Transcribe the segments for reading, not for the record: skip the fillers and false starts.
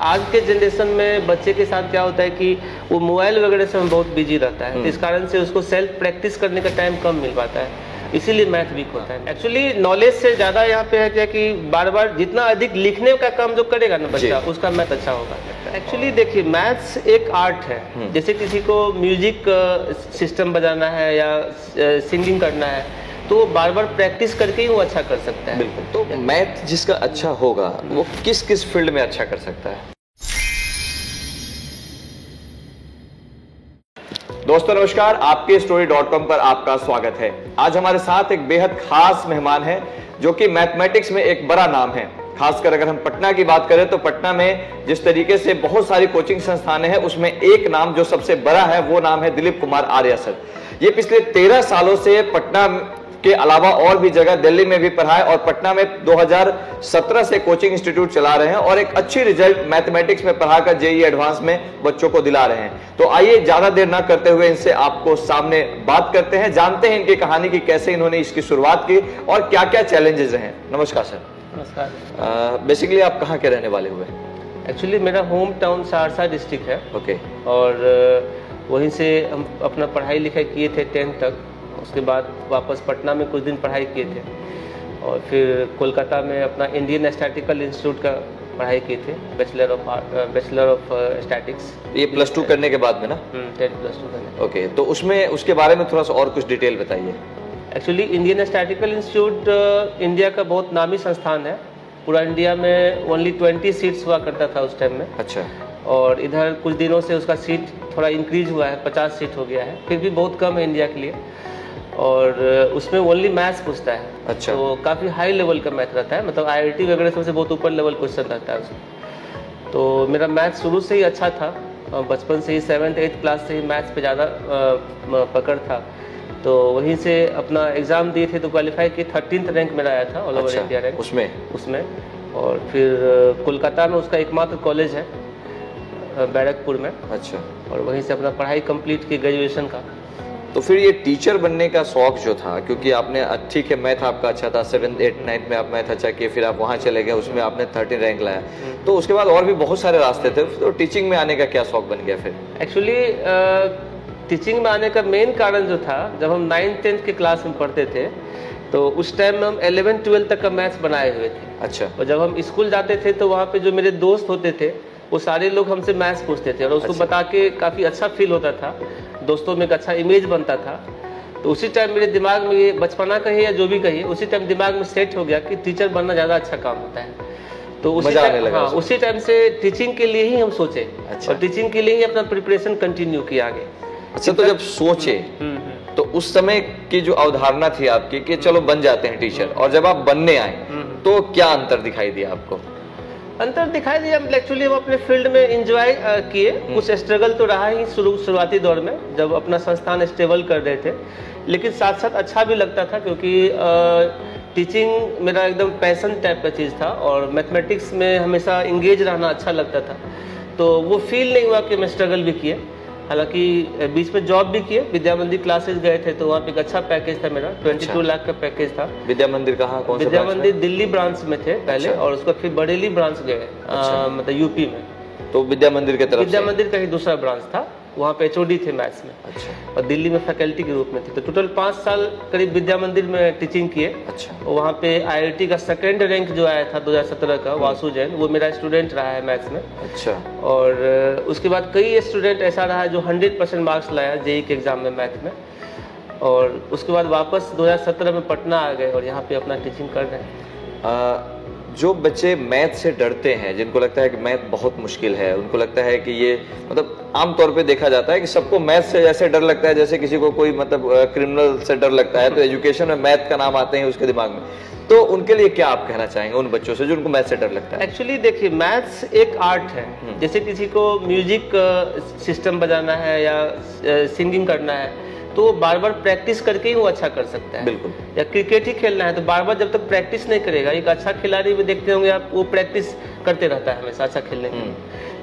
आज के जनरेशन में बच्चे के साथ क्या होता है कि वो मोबाइल वगैरह से बहुत बिजी रहता है, इस कारण से उसको सेल्फ प्रैक्टिस करने का टाइम कम मिल पाता है, इसीलिए मैथ वीक होता है। एक्चुअली नॉलेज से ज़्यादा यहाँ पे है क्या कि बार बार जितना अधिक लिखने का काम जो करेगा ना बच्चा, उसका मैथ अच्छा होगा। एक्चुअली देखिए, मैथ्स एक आर्ट है। जैसे किसी को म्यूजिक सिस्टम बजाना है या सिंगिंग करना है, तो वो बार बार प्रैक्टिस करके ही वो अच्छा कर सकता है। बिल्कुल। तो मैथ जिसका अच्छा होगा वो किस किस फील्ड में अच्छा कर सकता है? दोस्तों नमस्कार, आपके story.com पर आपका स्वागत है। आज हमारे साथ एक बेहद खास मेहमान है जो कि मैथमेटिक्स में एक बड़ा नाम है। खासकर अगर हम पटना की बात करें तो पटना में जिस तरीके से बहुत सारी कोचिंग संस्थानें हैं, उसमें एक नाम जो सबसे बड़ा है वो नाम है दिलीप कुमार आर्या सर। ये पिछले 13 सालों से पटना के अलावा और भी जगह दिल्ली में भी पढ़ाए और पटना में 2017 से कोचिंग इंस्टीट्यूट चला रहे हैं और एक अच्छी रिजल्ट मैथमेटिक्स में पढ़ाकर जेईई एडवांस में बच्चों को दिला रहे हैं। तो आइए ज्यादा देर ना करते हुए इनसे आपको सामने बात करते हैं, जानते हैं इनकी कहानी की कैसे इन्होंने इसकी शुरुआत की और क्या क्या चैलेंजेस हैं। नमस्कार सर। नमस्कार। बेसिकली आप कहाँ के रहने वाले हुए? एक्चुअली मेरा होम टाउन सहरसा डिस्ट्रिक्ट है। ओके। और वहीं से हम अपना पढ़ाई लिखाई किए थे 10th तक। उसके बाद वापस पटना में कुछ दिन पढ़ाई किए थे और फिर कोलकाता में अपना इंडियन स्टैटिकल इंस्टीट्यूट का पढ़ाई किए थे, बैचलर ऑफ स्टैटिक्स। ये +2 करने के बाद में ना? 10+2 करने। ओके, तो उसमें उसके बारे में थोड़ा सा और कुछ डिटेल बताइए। Actually Indian statistical institute India का बहुत नामी संस्थान है। पूरा इंडिया में ओनली 20 सीट्स हुआ करता था उस टाइम में। अच्छा। और इधर कुछ दिनों से उसका सीट थोड़ा इंक्रीज हुआ है, 50 सीट हो गया है, फिर भी बहुत कम है इंडिया के लिए। और उसमें ओनली मैथ्स पूछता है। अच्छा। तो काफ़ी हाई लेवल का मैथ रहता है, मतलब IIT वगैरह सबसे बहुत ऊपर लेवल क्वेश्चन रहता है उसमें। तो मेरा मैथ्स शुरू से ही अच्छा था, बचपन से ही 7th 8th क्लास से ही मैथ्स पे ज़्यादा पकड़ था। तो वहीं से अपना एग्ज़ाम दिए थे तो क्वालिफाई किए, 13th रैंक मेरा आया था ऑल ओवर इंडिया रैंक उसमें। और फिर कोलकाता में उसका एकमात्र कॉलेज है, बैरकपुर में। अच्छा। और वहीं से अपना पढ़ाई कंप्लीट की ग्रेजुएशन का। तो फिर ये टीचर बनने का शौक जो था, क्योंकि आपने ठीक है मैथ आपका अच्छा था, 7th 8th 9th में आप मैथ अच्छा किए, फिर आप वहाँ चले गए, उसमें आपने 13 रैंक लाया, तो उसके बाद और भी बहुत सारे रास्ते थे, तो टीचिंग में आने का क्या शौक बन गया फिर? एक्चुअली टीचिंग में आने का मेन कारण जो था, जब हम 9th 10th के क्लास में पढ़ते थे तो उस टाइम में हम 11th 12th तक का मैथ्स बनाए हुए थे। अच्छा। और जब हम स्कूल जाते थे तो वहाँ पे जो मेरे दोस्त होते थे वो सारे लोग हमसे मैथ्स पूछते थे और उसको बता के काफ़ी अच्छा फील होता था, दोस्तों में एक अच्छा इमेज बनता था। तो उसी टाइम मेरे दिमाग में, ये बचपना कहिए या जो भी कहिए, उसी टाइम दिमाग में सेट हो गया कि टीचर बनना ज़्यादा अच्छा काम होता है। तो उसी टाइम से टीचिंग के लिए ही हम सोचे। अच्छा। और टीचिंग के लिए ही अपना प्रिपरेशन कंटिन्यू किया आगे। अच्छा, तो जब सोचे तो उस समय की जो अवधारणा थी आपकी कि चलो बन जाते हैं टीचर, और जब आप बनने आए तो क्या अंतर दिखाई दिया आपको? अंतर दिखाई दिया, एक्चुअली हम अपने फील्ड में एंजॉय किए। कुछ स्ट्रगल तो रहा ही शुरुआती दौर में जब अपना संस्थान स्टेबल कर रहे थे, लेकिन साथ साथ अच्छा भी लगता था क्योंकि टीचिंग मेरा एकदम पैशन टाइप का चीज़ था और मैथमेटिक्स में हमेशा इंगेज रहना अच्छा लगता था। तो वो फील नहीं हुआ कि मैं स्ट्रगल भी किए। हालांकि बीच में जॉब भी किए, विद्या मंदिर क्लासेस गए थे तो वहाँ पे एक अच्छा पैकेज था मेरा, 22 लाख का पैकेज था। विद्या मंदिर कहाँ, कौन सा? विद्या मंदिर दिल्ली ब्रांच में थे पहले। अच्छा। और उसका फिर बरेली ब्रांच गए। अच्छा। मतलब यूपी में। तो विद्या मंदिर के तरफ? विद्या मंदिर का ही दूसरा ब्रांच था, वहाँ पे HOD थे मैथ्स में। अच्छा। और दिल्ली में फैकल्टी के रूप में थे। तो टोटल 5 साल करीब विद्या मंदिर में टीचिंग किए। अच्छा। और वहाँ पे IIT का 2nd रैंक जो आया था 2017 का, वासु जैन, वो मेरा स्टूडेंट रहा है मैथ्स में। अच्छा। और उसके बाद कई स्टूडेंट ऐसा रहा जो 100% मार्क्स लाया जेईई के एग्जाम में मैथ में। और उसके बाद वापस 2017 में पटना आ गए और यहाँ पे अपना टीचिंग कर रहे हैं। जो बच्चे मैथ से डरते हैं, जिनको लगता है कि मैथ बहुत मुश्किल है, उनको लगता है कि ये, मतलब आमतौर पे देखा जाता है कि सबको मैथ से ऐसे डर लगता है जैसे किसी को कोई मतलब क्रिमिनल से डर लगता है, तो एजुकेशन में मैथ का नाम आते हैं उसके दिमाग में, तो उनके लिए क्या आप कहना चाहेंगे उन बच्चों से जो उनको मैथ से डर लगता है? एक्चुअली देखिए, मैथ्स एक आर्ट है। जैसे किसी को म्यूजिक सिस्टम बजाना है या सिंगिंग करना है, तो बार बार प्रैक्टिस करके ही वो अच्छा कर सकता है। बिल्कुल। या क्रिकेट ही खेलना है तो बार बार जब तक प्रैक्टिस नहीं करेगा, एक अच्छा खिलाड़ी भी देखते होंगे आप, वो प्रैक्टिस करते रहता है हमेशा अच्छा खेलने के लिए।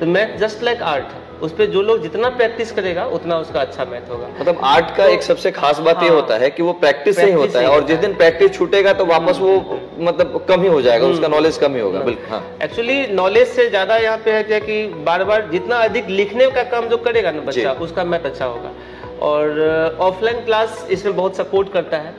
तो मैथ जस्ट लाइक आर्ट है, उस पर जो लोग जितना प्रैक्टिस करेगा उतना उसका अच्छा मैथ होगा। मतलब आर्ट का एक सबसे खास बात ये होता है कि वो प्रैक्टिस से ही होता है, और जिस दिन प्रैक्टिस छूटेगा तो वापस वो मतलब कम ही हो जाएगा, उसका नॉलेज कम ही होगा। बिल्कुल। हाँ। एक्चुअली नॉलेज से ज्यादा यहाँ पे है क्या कि बार बार जितना अधिक लिखने का काम जो करेगा ना बच्चा, उसका मैथ अच्छा होगा। और ऑफलाइन क्लास इसमें बहुत सपोर्ट करता है।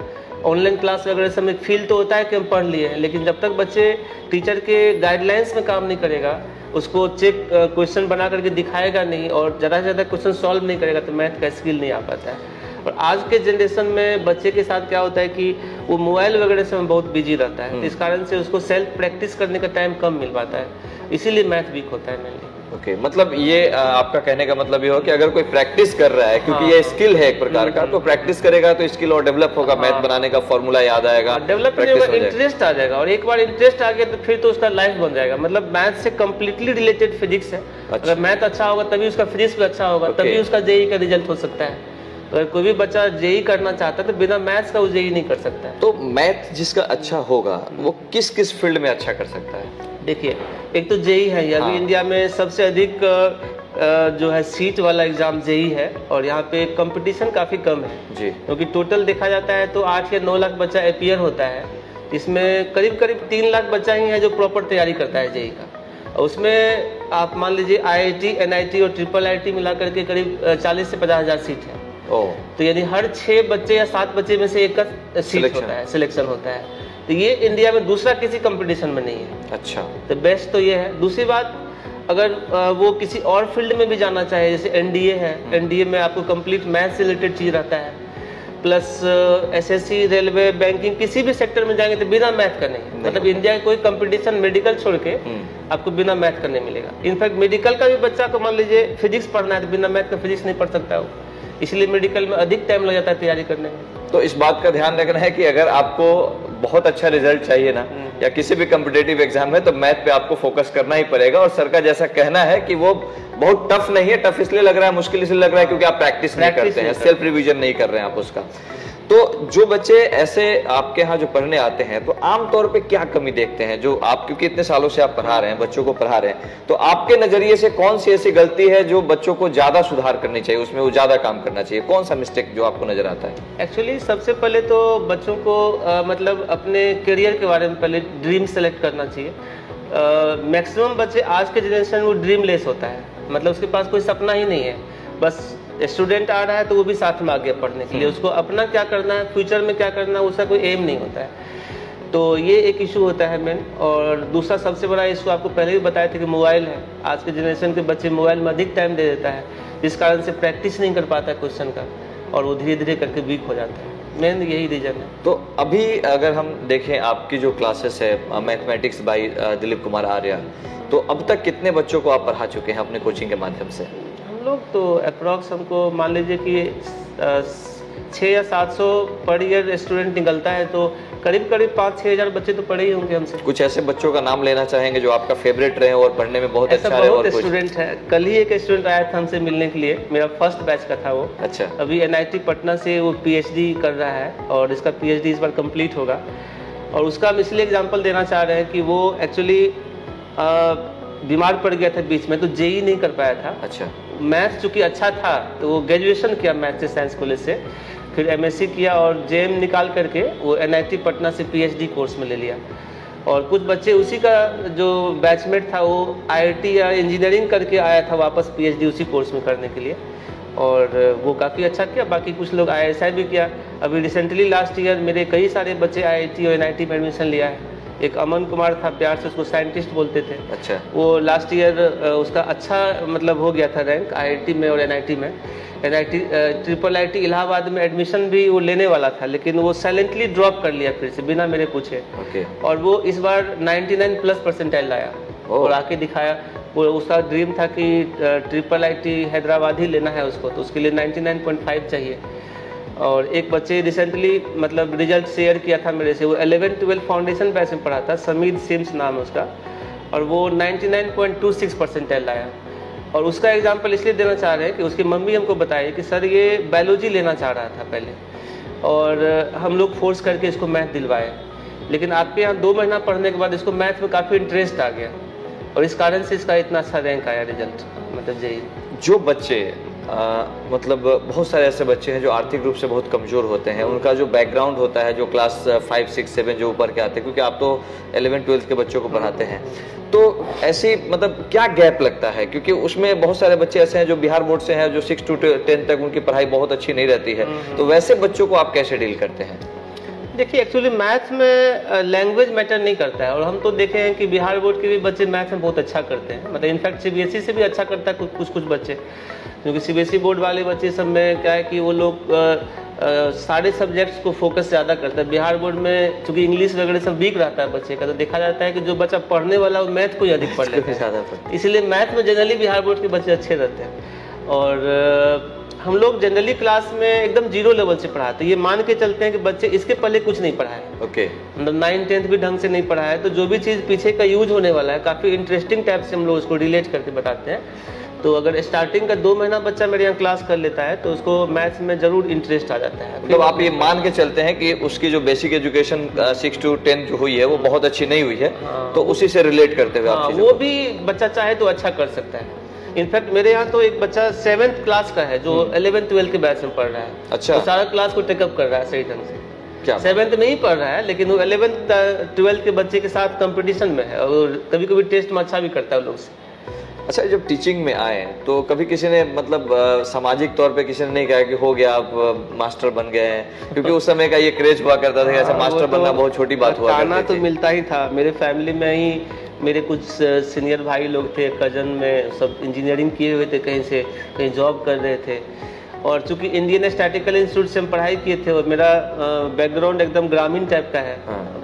ऑनलाइन क्लास अगर समय फील तो होता है कि हम पढ़ लिए हैं, लेकिन जब तक बच्चे टीचर के गाइडलाइंस में काम नहीं करेगा, उसको चेक क्वेश्चन बना करके दिखाएगा नहीं और ज़्यादा से ज़्यादा क्वेश्चन सॉल्व नहीं करेगा तो मैथ का स्किल नहीं आ पाता है। और आज के जनरेशन में बच्चे के साथ क्या होता है कि वो मोबाइल वगैरह से बहुत बिजी रहता है, इस कारण से उसको सेल्फ प्रैक्टिस करने का टाइम कम मिल पाता है, इसीलिए मैथ वीक होता है मेनली। ओके, मतलब ये आपका कहने का मतलब ये हो कि अगर कोई प्रैक्टिस कर रहा है, क्योंकि ये स्किल है एक प्रकार का, तो प्रैक्टिस करेगा तो स्किल और डेवलप होगा, मैथ बनाने का फॉर्मूला याद आएगा, डेवलप होगा, इंटरेस्ट आ जाएगा, और एक बार इंटरेस्ट आ गया तो फिर तो उसका लाइफ बन जाएगा। मतलब मैथ से कम्प्लीटली रिलेटेड फिजिक्स है। अगर मैथ अच्छा होगा तभी उसका फिजिक्स भी अच्छा होगा, तभी उसका जेईई का रिजल्ट हो सकता है। अगर कोई भी बच्चा जेईई करना चाहता है तो बिना मैथ्स का वो जेईई नहीं कर सकता है। तो मैथ जिसका अच्छा होगा वो किस किस फील्ड में अच्छा कर सकता है? देखिए, एक तो जेईई है, ये अभी इंडिया में सबसे अधिक जो है सीट वाला एग्जाम जेईई है, और यहाँ पे कंपटीशन काफ़ी कम है जी, क्योंकि टोटल देखा जाता है तो 8 या 9 लाख बच्चा अपीयर होता है, इसमें करीब करीब 3 लाख बच्चा ही है जो प्रॉपर तैयारी करता है जेईई का। उसमें आप मान लीजिए IIT, NIT और IIIT मिला करके करीब 40 से 50 हज़ार सीट है। तो यानी हर 6 बच्चे या 7 बच्चे में से एक का सीट होता है, सिलेक्शन होता है। तो ये इंडिया में दूसरा किसी कंपटीशन में नहीं है। अच्छा, तो बेस्ट तो ये है। दूसरी बात, अगर वो किसी और फील्ड में भी जाना चाहे, जैसे NDA है, NDA में आपको कंप्लीट मैथ से रिलेटेड चीज रहता है, प्लस SSC, रेलवे, बैंकिंग, किसी भी सेक्टर में जाएंगे तो बिना मैथ का नहीं। मतलब इंडिया के कोई कंपटीशन मेडिकल छोड़ के आपको बिना मैथ का नहीं मिलेगा। इनफैक्ट मेडिकल का भी बच्चा को मान लीजिए फिजिक्स पढ़ना है तो बिना मैथ का फिजिक्स नहीं पढ़ सकता वो, इसलिए मेडिकल में अधिक टाइम लग जाता है तैयारी करने में। तो इस बात का ध्यान रखना है कि अगर आपको बहुत अच्छा रिजल्ट चाहिए ना, या किसी भी कॉम्पिटिटिव एग्जाम में, तो मैथ पे आपको फोकस करना ही पड़ेगा। और सर का जैसा कहना है कि वो बहुत टफ नहीं है, टफ इसलिए लग रहा है, मुश्किल इसलिए लग रहा है क्योंकि आप प्रैक्टिस नहीं करते हैं, सेल्फ रिवीजन नहीं कर रहे हैं आप उसका। तो जो बच्चे ऐसे आपके यहाँ जो पढ़ने आते हैं तो आमतौर पे क्या कमी देखते हैं, जो आप, क्योंकि इतने सालों से आप पढ़ा रहे हैं, बच्चों को पढ़ा रहे हैं, तो आपके नजरिए से कौन सी ऐसी गलती है जो बच्चों को ज्यादा सुधार करनी चाहिए, उसमें वो ज्यादा काम करना चाहिए, कौन सा मिस्टेक जो आपको नजर आता है? एक्चुअली सबसे पहले तो बच्चों को मतलब अपने करियर के बारे में पहले ड्रीम सेलेक्ट करना चाहिए। मैक्सिमम बच्चे आज के जनरेशन में ड्रीम लेस होता है, मतलब उसके पास कोई सपना ही नहीं है। बस स्टूडेंट आ रहा है तो वो भी साथ में आ गया पढ़ने के लिए, उसको अपना क्या करना है, फ्यूचर में क्या करना है, उसका कोई एम नहीं होता है। तो ये एक इशू होता है मेन। और दूसरा सबसे बड़ा इशू आपको पहले भी बताया था कि मोबाइल है। आज के जनरेशन के बच्चे मोबाइल में अधिक टाइम दे देता है, जिस कारण से प्रैक्टिस नहीं कर पाता है क्वेश्चन का, और वो धीरे धीरे करके वीक हो जाता है। मेन यही रीजन है। तो अभी अगर हम देखें आपकी जो क्लासेस है मैथमेटिक्स बाय दिलीप कुमार आर्या, तो अब तक कितने बच्चों को आप पढ़ा चुके हैं अपने कोचिंग के माध्यम से? हम लोग तो अप्रॉक्स हमको मान लीजिए कि 6 या 700 पर ईयर स्टूडेंट निकलता है, तो करीब करीब 5-6 हज़ार बच्चे तो पढ़े ही होंगे हमसे। कुछ ऐसे बच्चों का नाम लेना चाहेंगे जो आपका फेवरेट रहे और पढ़ने में बहुत अच्छा रहे? बहुत स्टूडेंट है। कल ही एक स्टूडेंट आया था हमसे मिलने के लिए, मेरा फर्स्ट बैच का था वो। अच्छा। अभी NIT पटना से वो PhD कर रहा है और इसका PhD इस बार कंप्लीट होगा। और उसका हम इसलिए एग्जाम्पल देना चाह रहे हैं कि वो एक्चुअली बीमार पड़ गया था बीच में, तो जेईई नहीं कर पाया था। अच्छा। मैथ चूँकि अच्छा था तो वो ग्रेजुएशन किया मैथ से साइंस कॉलेज से, फिर MSc किया और JM निकाल करके वो NIT पटना से PhD कोर्स में ले लिया। और कुछ बच्चे उसी का जो बैचमेट था वो IIT या इंजीनियरिंग करके आया था वापस PhD उसी कोर्स में करने के लिए, और वो काफ़ी अच्छा किया। बाकी कुछ लोग ISI भी किया। अभी रिसेंटली लास्ट ईयर मेरे कई सारे बच्चे IIT और NIT में एडमिशन लिया है। एक अमन कुमार था, प्यार से उसको साइंटिस्ट बोलते थे। अच्छा। वो लास्ट ईयर उसका अच्छा मतलब हो गया था रैंक IIT में और NIT में। NIT IIIT इलाहाबाद में एडमिशन भी वो लेने वाला था, लेकिन वो साइलेंटली ड्रॉप कर लिया फिर से बिना मेरे पूछे। ओके। और वो इस बार 99+ लाया और आके दिखाया। वो उसका ड्रीम था कि IIIT हैदराबाद ही लेना है उसको, तो उसके लिए 99.5 चाहिए। और एक बच्चे रिसेंटली मतलब रिजल्ट शेयर किया था मेरे से, वो 11-12 फाउंडेशन बैच में पढ़ा था, समीर सिम्स नाम है उसका, और वो 99.26% लाया। और उसका एग्जाम्पल इसलिए देना चाह रहे हैं कि उसकी मम्मी हमको बताई कि सर ये बायोलॉजी लेना चाह रहा था पहले, और हम लोग फोर्स करके इसको मैथ दिलवाए, लेकिन आपके यहाँ 2 महीना पढ़ने के बाद इसको मैथ में काफ़ी इंटरेस्ट आ गया, और इस कारण से इसका इतना अच्छा रैंक आया रिजल्ट, मतलब जेईई। जो बच्चे मतलब बहुत सारे ऐसे बच्चे हैं जो आर्थिक रूप से बहुत कमज़ोर होते हैं, उनका जो बैकग्राउंड होता है, जो क्लास 5, 6, 7 जो ऊपर के आते हैं, क्योंकि आप तो 11, 12 के बच्चों को पढ़ाते हैं, तो ऐसी मतलब क्या गैप लगता है? क्योंकि उसमें बहुत सारे बच्चे ऐसे हैं जो बिहार बोर्ड से हैं, जो 6 to 10 तक उनकी पढ़ाई बहुत अच्छी नहीं रहती है, तो वैसे बच्चों को आप कैसे डील करते हैं? देखिए, एक्चुअली मैथ में लैंग्वेज मैटर नहीं करता है, और हम तो देखे हैं कि बिहार बोर्ड के भी बच्चे मैथ में बहुत अच्छा करते हैं, मतलब इनफैक्ट सीबीएसई से भी अच्छा करता है कुछ बच्चे, क्योंकि सीबीएसई बोर्ड वाले बच्चे सब में क्या है कि वो लोग सारे सब्जेक्ट्स को फोकस ज़्यादा करते हैं। बिहार बोर्ड में चूंकि इंग्लिश वगैरह सब वीक रहता है बच्चे का, तो देखा जाता है कि जो बच्चा पढ़ने वाला वो मैथ को ही अधिक पढ़ लेता है ज़्यादा, इसलिए मैथ में जनरली बिहार बोर्ड के बच्चे अच्छे रहते हैं। और हम लोग जनरली क्लास में एकदम 0 लेवल से पढ़ाते हैं, ये मान के चलते हैं कि बच्चे इसके पहले कुछ नहीं पढ़ा है, मतलब 9, 10 भी ढंग से नहीं पढ़ा है, तो जो भी चीज़ पीछे का यूज होने वाला है काफ़ी इंटरेस्टिंग टाइप से हम लोग उसको रिलेट करके बताते हैं। तो अगर स्टार्टिंग का 2 महीना बच्चा मेरे यहाँ क्लास कर लेता है तो उसको मैथ्स में जरूर इंटरेस्ट आ जाता है। मतलब आप ये मान के चलते हैं कि उसकी जो बेसिक एजुकेशन 6 to 10 जो हुई है वो बहुत अच्छी नहीं हुई है, तो उसी से रिलेट करते हुए आप वो भी बच्चा चाहे तो अच्छा कर सकता है। इनफैक्ट मेरे यहाँ तो एक बच्चा 7th क्लास का है जो 11, 12 के बैच में पढ़ रहा है। अच्छा, तो सारा क्लास को टेकअप कर रहा है सही ढंग से। क्या 7th में ही पढ़ रहा है, लेकिन वो 11th 12 के बच्चे के साथ कंपटीशन में है, और कभी कभी टेस्ट में अच्छा भी करता है लोग से। अच्छा, जब टीचिंग में आए तो कभी किसी ने मतलब सामाजिक तौर पे किसी ने नहीं कहा कि हो गया आप मास्टर बन गए हैं? क्योंकि उस समय का ये क्रेज हुआ करता था कि ऐसा मास्टर बनना बहुत छोटी बात हुआ करती थी। तो मिलता ही था। मेरे फैमिली में ही मेरे कुछ सीनियर भाई लोग थे, कजन में सब इंजीनियरिंग किए हुए थे, कहीं से कहीं जॉब कर रहे थे, और चूंकि इंडियन स्टैटिकल इंस्टीट्यूट से हम पढ़ाई किए थे और मेरा बैकग्राउंड एकदम ग्रामीण टाइप का है,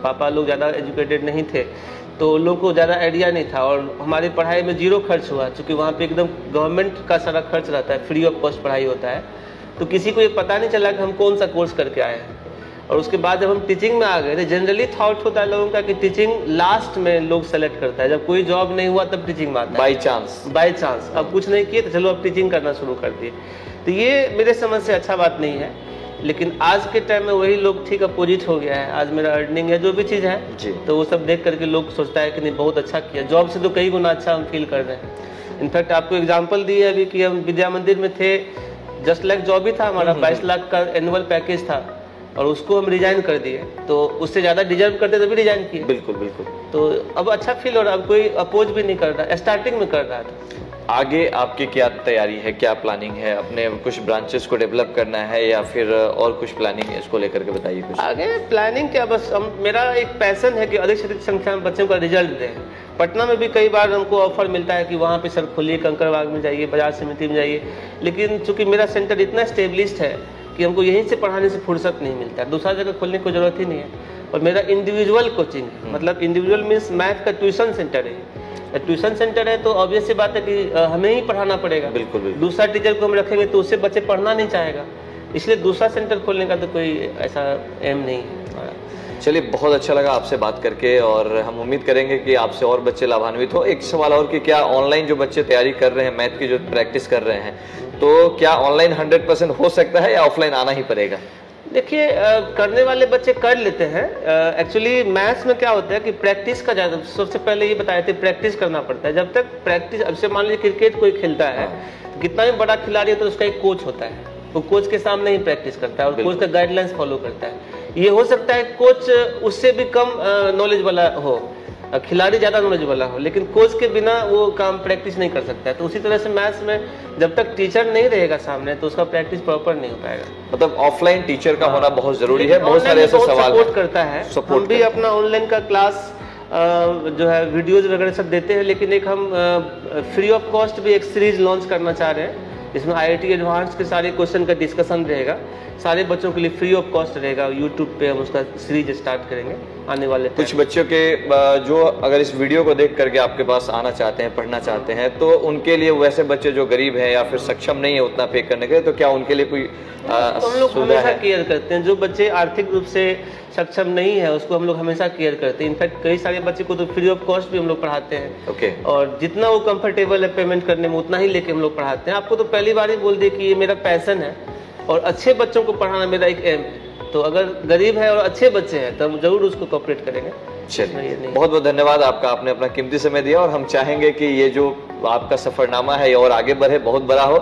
पापा लोग ज़्यादा एजुकेटेड नहीं थे, तो लोगों को ज़्यादा आइडिया नहीं था, और हमारी पढ़ाई में 0 खर्च हुआ, क्योंकि वहाँ पे एकदम गवर्नमेंट का सारा खर्च रहता है, फ्री ऑफ कॉस्ट पढ़ाई होता है, तो किसी को ये पता नहीं चला कि हम कौन सा कोर्स करके आए हैं। और उसके बाद जब हम टीचिंग में आ गए, तो जनरली थॉट होता है लोगों का कि टीचिंग लास्ट में लोग सेलेक्ट करता है, जब कोई जॉब नहीं हुआ तब टीचिंग में आता है, बाई चांस अब कुछ नहीं किए तो चलो अब टीचिंग करना शुरू कर दिए। तो ये मेरे समझ से अच्छा बात नहीं है, लेकिन आज के टाइम में वही लोग ठीक अपोजिट हो गया है। आज मेरा अर्निंग है, जो भी चीज़ है जी, तो वो सब देख करके लोग सोचता है कि नहीं बहुत अच्छा किया, जॉब से तो कई गुना अच्छा हम फील कर रहे हैं। इनफैक्ट आपको एग्जांपल दी है अभी कि हम विद्या मंदिर में थे, जस्ट लाइक जॉब ही था हमारा, 22 लाख का एनुअल पैकेज था, और उसको हम रिजाइन कर दिए, तो उससे ज़्यादा डिजर्व करते तभी रिजाइन किए। बिल्कुल बिल्कुल। तो अब अच्छा फील हो रहा है, अब कोई अपोज भी नहीं कर रहा, स्टार्टिंग में कर रहा था। आगे आपकी क्या तैयारी है, क्या प्लानिंग है? अपने कुछ ब्रांचेस को डेवलप करना है या फिर और कुछ प्लानिंग है? इसको लेकर के बताइए कुछ। आगे प्लानिंग क्या, बस मेरा एक पैशन है कि अधिक से अधिक संख्या में बच्चों का रिजल्ट दें। पटना में भी कई बार हमको ऑफर मिलता है कि वहाँ पे सर खोलिए, कंकड़बाग में जाइए, बाजार समिति में जाइए, लेकिन चूंकि मेरा सेंटर इतना स्टेब्लिश्ड है कि हमको यहीं से पढ़ाने से फुर्सत नहीं मिलता है, दूसरा जगह खोलने की जरूरत ही नहीं है। और मेरा इंडिविजुअल कोचिंग है, मतलब इंडिविजुअल मीन्स मैथ का ट्यूशन सेंटर है। ट्यूशन सेंटर है तो ऑब्वियस सी बात है कि हमें ही पढ़ाना पड़ेगा। बिल्कुल बिल्कुल। दूसरा टीचर को हम रखेंगे तो उससे बच्चे पढ़ना नहीं चाहेगा, इसलिए दूसरा सेंटर खोलने का तो कोई ऐसा एम नहीं है। चलिए, बहुत अच्छा लगा आपसे बात करके, और हम उम्मीद करेंगे कि आपसे और बच्चे लाभान्वित हो। एक सवाल और कि क्या ऑनलाइन जो बच्चे तैयारी कर रहे हैं, मैथ की जो प्रैक्टिस कर रहे हैं, तो क्या ऑनलाइन 100% हो सकता है या ऑफलाइन आना ही पड़ेगा? देखिए, करने वाले बच्चे कर लेते हैं। एक्चुअली मैथ्स में क्या होता है कि प्रैक्टिस का ज़्यादा, सबसे पहले ये बताए थे प्रैक्टिस करना पड़ता है। जब तक प्रैक्टिस, अब से मान लीजिए क्रिकेट कोई खेलता है, तो कितना भी बड़ा खिलाड़ी है तो उसका एक कोच होता है, वो कोच के सामने ही प्रैक्टिस करता है और कोच का गाइडलाइंस फॉलो करता है। ये हो सकता है कोच उससे भी कम नॉलेज वाला हो, खिलाड़ी ज़्यादा नॉलेज वाला हो, लेकिन कोच के बिना वो काम प्रैक्टिस नहीं कर सकता है। तो उसी तरह से मैथ्स में जब तक टीचर नहीं रहेगा सामने तो उसका प्रैक्टिस प्रॉपर नहीं हो पाएगा। मतलब ऑफलाइन टीचर का होना बहुत जरूरी है। बहुत सारे ऐसे सवाल सपोर्ट करता है, हम भी अपना ऑनलाइन का क्लास जो है वीडियोज वगैरह सब देते हैं, लेकिन एक हम फ्री ऑफ कॉस्ट भी एक सीरीज लॉन्च करना चाह रहे हैं, इसमें IIT एडवांस के सारे क्वेश्चन का डिस्कशन रहेगा, सारे बच्चों के लिए फ्री ऑफ कॉस्ट रहेगा। यूट्यूब पे हम उसका सीरीज स्टार्ट करेंगे। आने वाले कुछ बच्चों के जो अगर इस वीडियो को देख करके आपके पास आना चाहते हैं, पढ़ना चाहते हैं, तो उनके लिए वैसे बच्चे जो गरीब हैं या फिर सक्षम नहीं है उतना पे करने के लिए, तो क्या उनके लिए कोई तो हम लोग सुविधा हमेशा है? केयर करते हैं। जो बच्चे आर्थिक रूप से सक्षम नहीं है उसको हम लोग हमेशा केयर करते हैं। इनफैक्ट कई सारे बच्चे को तो फ्री ऑफ कॉस्ट भी हम लोग पढ़ाते हैं। ओके। और जितना वो कंफर्टेबल है पेमेंट करने में उतना ही लेके हम लोग पढ़ाते हैं। आपको तो पहली बार ही बोल दिए कि ये मेरा पैशन है और अच्छे बच्चों को पढ़ाना मेरा एक एम है। तो अगर गरीब है और अच्छे बच्चे हैं तो हम जरूर उसको कॉपरेट करेंगे। चलिए, बहुत बहुत धन्यवाद आपका, आपने अपना कीमती समय दिया और हम चाहेंगे कि ये जो आपका सफरनामा है ये और आगे बढ़े, बहुत बड़ा हो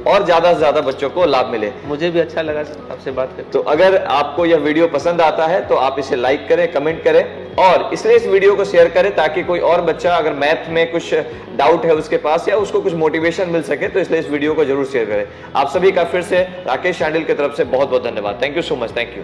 और ज्यादा से ज्यादा बच्चों को लाभ मिले। मुझे भी अच्छा लगा आपसे बात करके। तो अगर आपको यह वीडियो पसंद आता है तो आप इसे लाइक करें, कमेंट करें और इसलिए इस वीडियो को शेयर करें ताकि कोई और बच्चा अगर मैथ में कुछ डाउट है उसके पास या उसको कुछ मोटिवेशन मिल सके, तो इसलिए इस वीडियो को जरूर शेयर करें। आप सभी का फिर से राकेश शांडिल की तरफ से बहुत बहुत धन्यवाद। Thank you so much. Thank you.